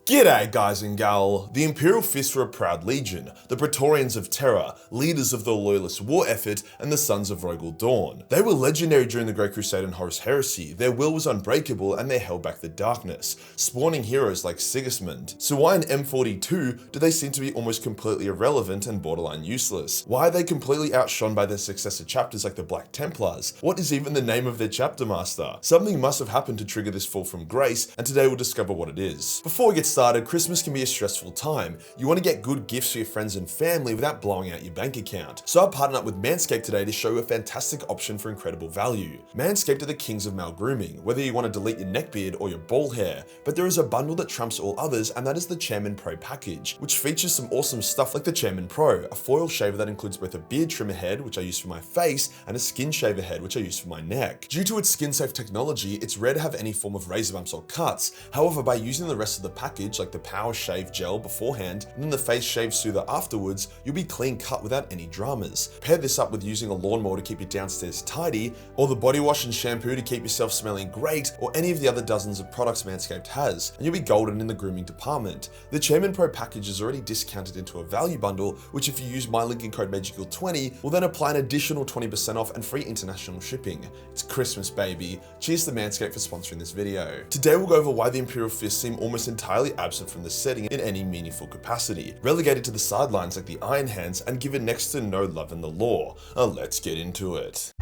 G'day guys and gal. The Imperial Fists were a proud legion, the Praetorians of Terror, leaders of the loyalist war effort, and the Sons of Rogal Dawn. They were legendary during the Great Crusade and Horus Heresy. Their will was unbreakable and they held back the darkness, spawning heroes like Sigismund. So why in M42 do they seem to be almost completely irrelevant and borderline useless? Why are they completely outshone by their successor chapters like the Black Templars? What is even the name of their chapter master? Something must have happened to trigger this fall from grace, and today we'll discover what it is. Before we get started, Christmas can be a stressful time. You want to get good gifts for your friends and family without blowing out your bank account. So I partnered up with Manscaped today to show you a fantastic option for incredible value. Manscaped are the kings of male grooming, whether you want to delete your neckbeard or your ball hair. But there is a bundle that trumps all others, and that is the Chairman Pro package, which features some awesome stuff like the Chairman Pro, a foil shaver that includes both a beard trimmer head, which I use for my face, and a skin shaver head, which I use for my neck. Due to its skin-safe technology, it's rare to have any form of razor bumps or cuts. However, by using the rest of the package, like the Power Shave Gel beforehand, and then the Face Shave Soother afterwards, you'll be clean cut without any dramas. Pair this up with using a lawnmower to keep your downstairs tidy, or the body wash and shampoo to keep yourself smelling great, or any of the other dozens of products Manscaped has, and you'll be golden in the grooming department. The Chairman Pro package is already discounted into a value bundle, which if you use my link and code Majorkill20, will then apply an additional 20% off and free international shipping. It's Christmas, baby. Cheers to Manscaped for sponsoring this video. Today we'll go over why the Imperial Fists seem almost entirely absent from the setting in any meaningful capacity, relegated to the sidelines like the Iron Hands and given next to no love in the lore. Let's get into it.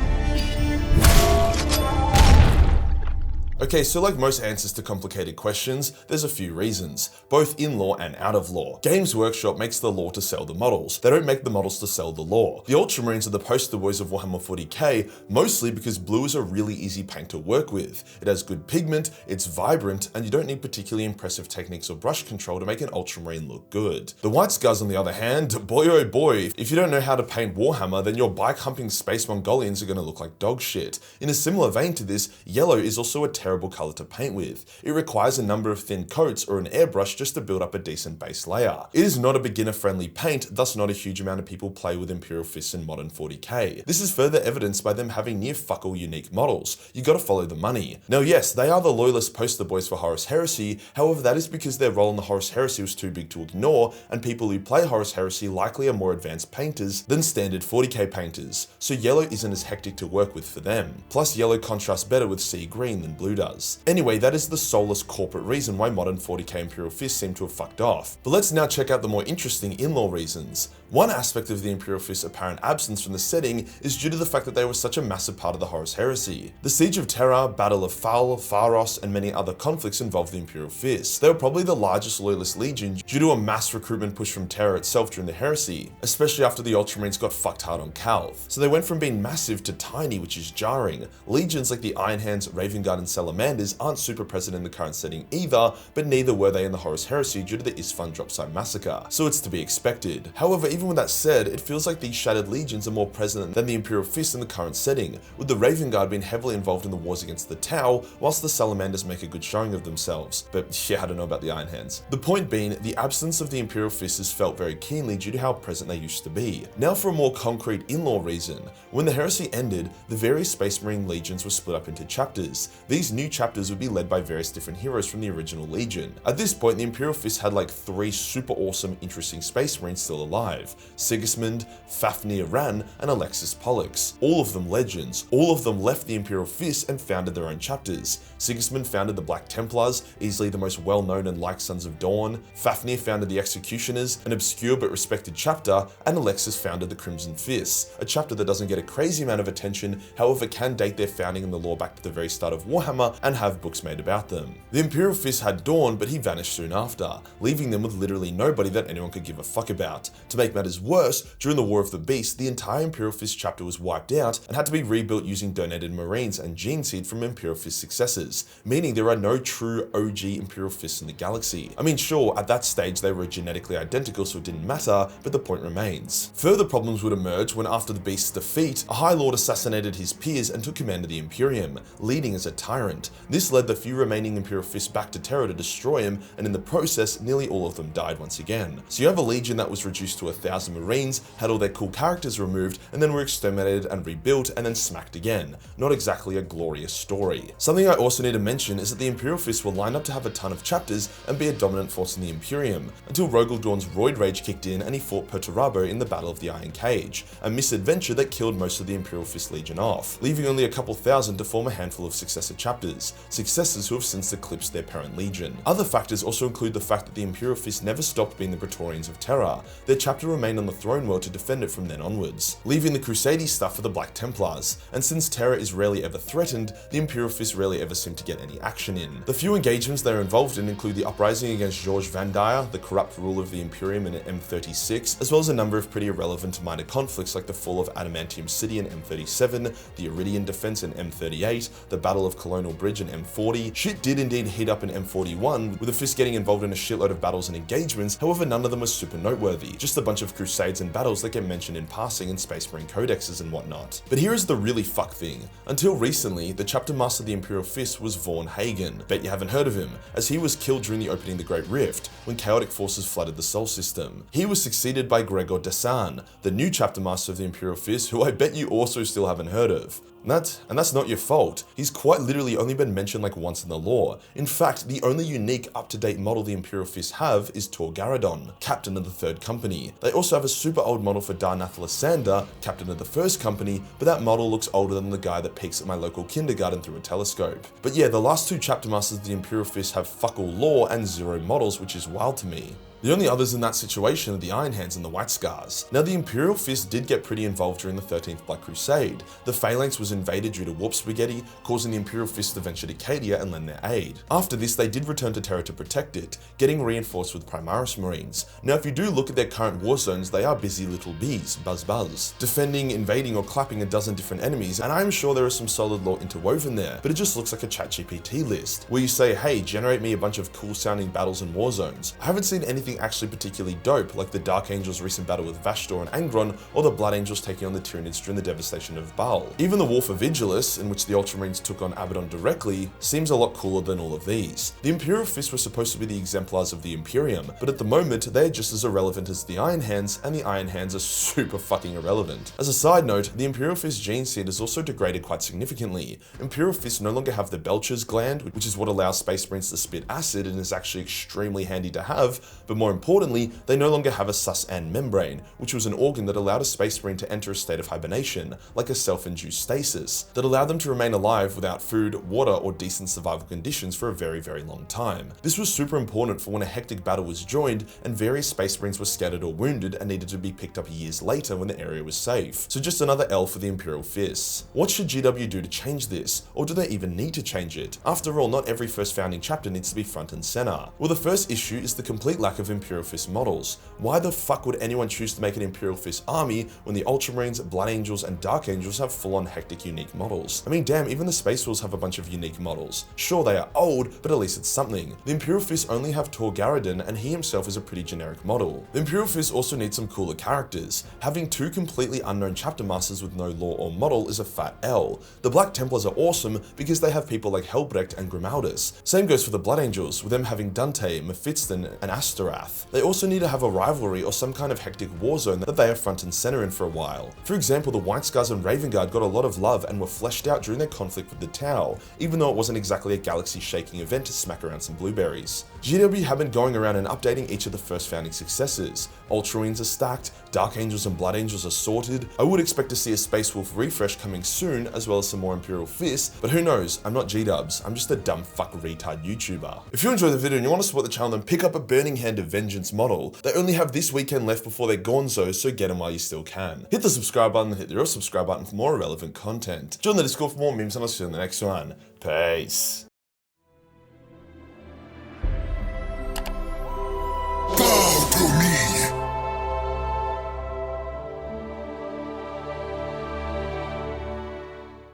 Okay, so like most answers to complicated questions, there's a few reasons, both in lore and out of lore. Games Workshop makes the lore to sell the models. They don't make the models to sell the lore. The Ultramarines are the poster boys of Warhammer 40k, mostly because blue is a really easy paint to work with. It has good pigment, it's vibrant, and you don't need particularly impressive techniques or brush control to make an Ultramarine look good. The White Scars, on the other hand, boy oh boy, if you don't know how to paint Warhammer, then your bike-humping space Mongolians are going to look like dog shit. In a similar vein to this, yellow is also a terrible color to paint with. It requires a number of thin coats or an airbrush just to build up a decent base layer. It is not a beginner-friendly paint, thus not a huge amount of people play with Imperial Fists in modern 40k. This is further evidenced by them having near fuck all unique models. You gotta follow the money. Now yes, they are the loyalist poster boys for Horus Heresy, however that is because their role in the Horus Heresy was too big to ignore, and people who play Horus Heresy likely are more advanced painters than standard 40k painters, so yellow isn't as hectic to work with for them. Plus yellow contrasts better with sea green than blue does. Anyway, that is the soulless corporate reason why modern 40k Imperial Fists seem to have fucked off. But let's now check out the more interesting in-lore reasons. One aspect of the Imperial Fists' apparent absence from the setting is due to the fact that they were such a massive part of the Horus Heresy. The Siege of Terra, Battle of Fal, Pharos, and many other conflicts involved the Imperial Fists. They were probably the largest loyalist legion due to a mass recruitment push from Terra itself during the Heresy, especially after the Ultramarines got fucked hard on Calv. So they went from being massive to tiny, which is jarring. Legions like the Iron Hands, Raven Guard, and Salamanders aren't super present in the current setting either, but neither were they in the Horus Heresy due to the Isfahan drop site massacre, so it's to be expected. However, even with that said, it feels like these shattered legions are more present than the Imperial Fists in the current setting, with the Raven Guard being heavily involved in the wars against the Tau, whilst the Salamanders make a good showing of themselves. But yeah, I don't know about the Iron Hands. The point being, the absence of the Imperial Fists is felt very keenly due to how present they used to be. Now for a more concrete in-lore reason. When the Heresy ended, the various Space Marine legions were split up into chapters. These new chapters would be led by various different heroes from the original legion. At this point, the Imperial Fists had like 3 super awesome, interesting Space Marines still alive: Sigismund, Fafnir Ran, and Alexis Pollux. All of them legends. All of them left the Imperial Fists and founded their own chapters. Sigismund founded the Black Templars, easily the most well-known and liked Sons of Dawn. Fafnir founded the Executioners, an obscure but respected chapter, and Alexis founded the Crimson Fists, a chapter that doesn't get a crazy amount of attention, however can date their founding in the lore back to the very start of Warhammer and have books made about them. The Imperial Fist had Dawn, but he vanished soon after, leaving them with literally nobody that anyone could give a fuck about. To make matters worse, during the War of the Beast, the entire Imperial Fist chapter was wiped out and had to be rebuilt using donated Marines and gene seed from Imperial Fist successors, meaning there are no true OG Imperial Fists in the galaxy. I mean sure, at that stage they were genetically identical so it didn't matter, but the point remains. Further problems would emerge when after the Beast's defeat, a High Lord assassinated his peers and took command of the Imperium, leading as a tyrant. tyrant. This led the few remaining Imperial Fists back to Terra to destroy him, and in the process, nearly all of them died once again. So you have a legion that was reduced to 1,000 Marines, had all their cool characters removed, and then were exterminated and rebuilt, and then smacked again. Not exactly a glorious story. Something I also need to mention is that the Imperial Fists were lined up to have a ton of chapters and be a dominant force in the Imperium, until Rogel Dawn's Roid Rage kicked in and he fought Perturabo in the Battle of the Iron Cage, a misadventure that killed most of the Imperial Fist Legion off, leaving only a couple thousand to form a handful of successor chapters, successors who have since eclipsed their parent legion. Other factors also include the fact that the Imperial Fist never stopped being the Praetorians of Terra. Their chapter remained on the throne world to defend it from then onwards, leaving the Crusade stuff for the Black Templars, and since Terra is rarely ever threatened, the Imperial Fist rarely ever seem to get any action in. The few engagements they are involved in include the uprising against George Van Dyer, the corrupt ruler of the Imperium in M36, as well as a number of pretty irrelevant minor conflicts like the fall of Adamantium City in M37, the Iridian defense in M38, the Battle of Colonial Bridge in M40. Shit did indeed heat up in M41, with the Fist getting involved in a shitload of battles and engagements, however none of them were super noteworthy, just a bunch of crusades and battles that get mentioned in passing in Space Marine codexes and whatnot. But here is the really fuck thing. Until recently, the chapter master of the Imperial Fist was Vaughn Hagen. Bet you haven't heard of him, as he was killed during the opening of the Great Rift, when chaotic forces flooded the Sol system. He was succeeded by Gregor Desan, the new chapter master of the Imperial Fist, who I bet you also still haven't heard of. And that's not your fault. He's quite literally only been mentioned like once in the lore. In fact, the only unique up-to-date model the Imperial Fists have is Tor Garadon, captain of the 3rd Company. They also have a super old model for Darnath Lysander, captain of the 1st Company, but that model looks older than the guy that peeks at my local kindergarten through a telescope. But yeah, the last 2 chapter masters of the Imperial Fists have fuck all lore and 0 models, which is wild to me. The only others in that situation are the Iron Hands and the White Scars. Now the Imperial Fist did get pretty involved during the 13th Black Crusade. The Phalanx was invaded due to Warp Spaghetti, causing the Imperial Fist to venture to Cadia and lend their aid. After this, they did return to Terra to protect it, getting reinforced with Primaris Marines. Now if you do look at their current war zones, they are busy little bees, buzz, defending, invading or clapping a dozen different enemies, and I'm sure there is some solid lore interwoven there, but it just looks like a ChatGPT list, where you say, hey, generate me a bunch of cool sounding battles and war zones. I haven't seen anything actually particularly dope, like the Dark Angels' recent battle with Vashtor and Angron, or the Blood Angels taking on the Tyranids during the devastation of Baal. Even the War for Vigilus, in which the Ultramarines took on Abaddon directly, seems a lot cooler than all of these. The Imperial Fists were supposed to be the exemplars of the Imperium, but at the moment, they're just as irrelevant as the Iron Hands, and the Iron Hands are super fucking irrelevant. As a side note, the Imperial Fist gene seed has also degraded quite significantly. Imperial Fists no longer have the Belcher's gland, which is what allows Space Marines to spit acid and is actually extremely handy to have, but more importantly, they no longer have a sus-and membrane, which was an organ that allowed a Space Marine to enter a state of hibernation, like a self-induced stasis, that allowed them to remain alive without food, water, or decent survival conditions for a very, very long time. This was super important for when a hectic battle was joined and various Space Marines were scattered or wounded and needed to be picked up years later when the area was safe. So just another L for the Imperial Fists. What should GW do to change this? Or do they even need to change it? After all, not every first founding chapter needs to be front and center. Well, the first issue is the complete lack of Imperial Fist models. Why the fuck would anyone choose to make an Imperial Fist army when the Ultramarines, Blood Angels, and Dark Angels have full-on hectic unique models? I mean, damn, even the Space Wolves have a bunch of unique models. Sure, they are old, but at least it's something. The Imperial Fists only have Tor Garadon, and he himself is a pretty generic model. The Imperial Fists also need some cooler characters. Having 2 completely unknown chapter masters with no lore or model is a fat L. The Black Templars are awesome because they have people like Helbrecht and Grimaldus. Same goes for the Blood Angels, with them having Dante, Mephiston, and Astorath. They also need to have a rivalry or some kind of hectic war zone that they are front and center in for a while. For example, the White Scars and Raven Guard got a lot of love and were fleshed out during their conflict with the Tau, even though it wasn't exactly a galaxy-shaking event to smack around some blueberries. GW have been going around and updating each of the first founding successors. Ultramarines are stacked, Dark Angels and Blood Angels are sorted. I would expect to see a Space Wolf refresh coming soon, as well as some more Imperial Fists, but who knows, I'm not G-dubs, I'm just a dumb fuck retard YouTuber. If you enjoyed the video and you want to support the channel, then pick up a Burning Hand of Vengeance model. They only have this weekend left before they're gonzo, so get them while you still can. Hit the subscribe button and hit the real subscribe button for more relevant content. Join the Discord for more memes, and I'll see you in the next one. Peace.